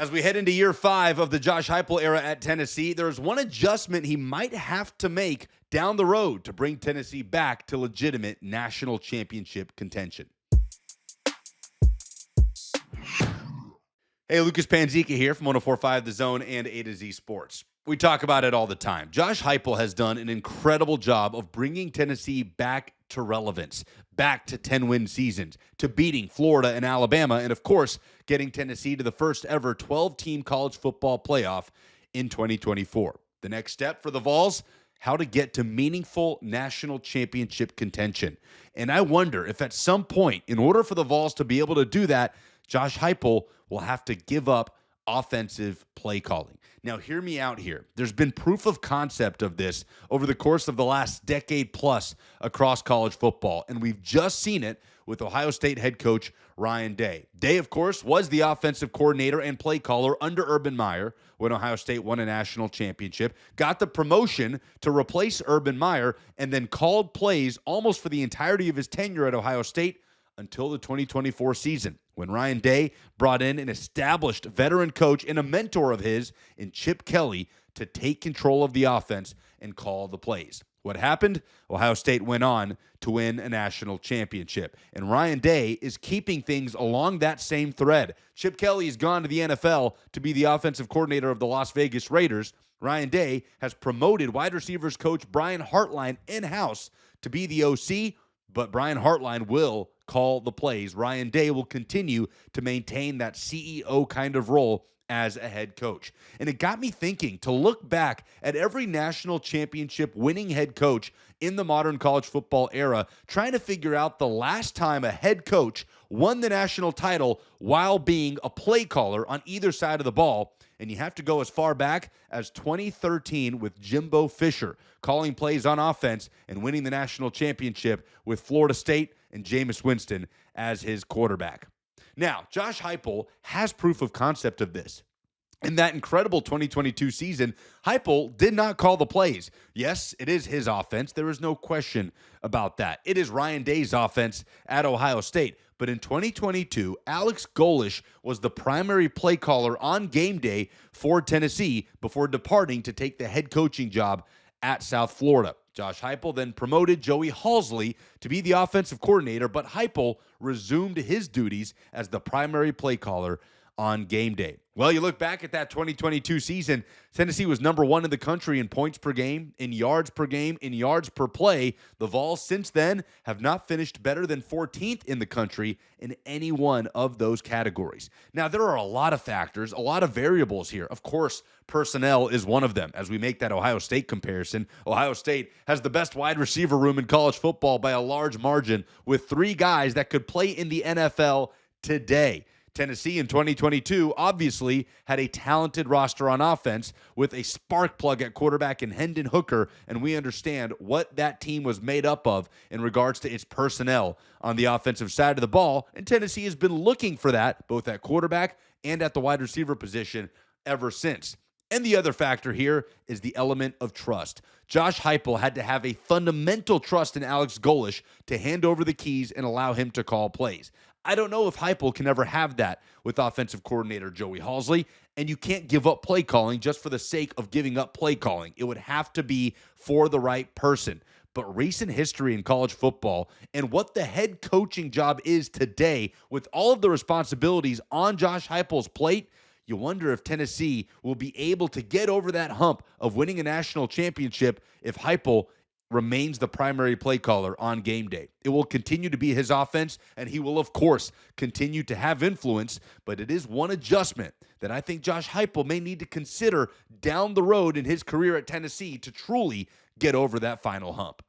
As we head into year 5 of the Josh Heupel era at Tennessee, there's one adjustment he might have to make down the road to bring Tennessee back to legitimate national championship contention. Hey, Lucas Panzica here from 104.5 The Zone and A to Z Sports. We talk about it all the time. Josh Heupel has done an incredible job of bringing Tennessee back to relevance, back to 10-win seasons, to beating Florida and Alabama, and of course, getting Tennessee to the first ever 12-team college football playoff in 2024. The next step for the Vols, how to get to meaningful national championship contention. And I wonder if at some point, in order for the Vols to be able to do that, Josh Heupel will have to give up offensive play calling. Now, hear me out here. There's been proof of concept of this over the course of the last decade plus across college football, and we've just seen it with Ohio State head coach Ryan Day. Day, of course, was the offensive coordinator and play caller under Urban Meyer when Ohio State won a national championship, got the promotion to replace Urban Meyer, and then called plays almost for the entirety of his tenure at Ohio State until the 2024 season, when Ryan Day brought in an established veteran coach and a mentor of his in Chip Kelly to take control of the offense and call the plays. What happened? Ohio State went on to win a national championship, and Ryan Day is keeping things along that same thread. Chip Kelly has gone to the NFL to be the offensive coordinator of the Las Vegas Raiders. Ryan Day has promoted wide receivers coach Brian Hartline in-house to be the OC, but Brian Hartline will call the plays. Ryan Day will continue to maintain that CEO kind of role as a head coach. And it got me thinking to look back at every national championship winning head coach in the modern college football era, trying to figure out the last time a head coach won the national title while being a play caller on either side of the ball. And you have to go as far back as 2013 with Jimbo Fisher calling plays on offense and winning the national championship with Florida State and Jameis Winston as his quarterback. Now, Josh Heupel has proof of concept of this. In that incredible 2022 season, Heupel did not call the plays. Yes, it is his offense. There is no question about that. It is Ryan Day's offense at Ohio State. But in 2022, Alex Golesh was the primary play caller on game day for Tennessee before departing to take the head coaching job at South Florida. Josh Heupel then promoted Joey Halzle to be the offensive coordinator, but Heupel resumed his duties as the primary play caller on game day. Well, you look back at that 2022 season, Tennessee was number 1 in the country in points per game, in yards per game, in yards per play. The Vols since then have not finished better than 14th in the country in any one of those categories. Now, there are a lot of factors, a lot of variables here. Of course, personnel is one of them. As we make that Ohio State comparison, Ohio State has the best wide receiver room in college football by a large margin with 3 guys that could play in the NFL today. Tennessee in 2022 obviously had a talented roster on offense with a spark plug at quarterback in Hendon Hooker, and we understand what that team was made up of in regards to its personnel on the offensive side of the ball, and Tennessee has been looking for that both at quarterback and at the wide receiver position ever since. And the other factor here is the element of trust. Josh Heupel had to have a fundamental trust in Alex Golesh to hand over the keys and allow him to call plays. I don't know if Heupel can ever have that with offensive coordinator Joey Halzle, and you can't give up play calling just for the sake of giving up play calling. It would have to be for the right person. But recent history in college football and what the head coaching job is today with all of the responsibilities on Josh Heupel's plate, you wonder if Tennessee will be able to get over that hump of winning a national championship if Heupel remains the primary play caller on game day. It will continue to be his offense, and he will, of course, continue to have influence, but it is one adjustment that I think Josh Heupel may need to consider down the road in his career at Tennessee to truly get over that final hump.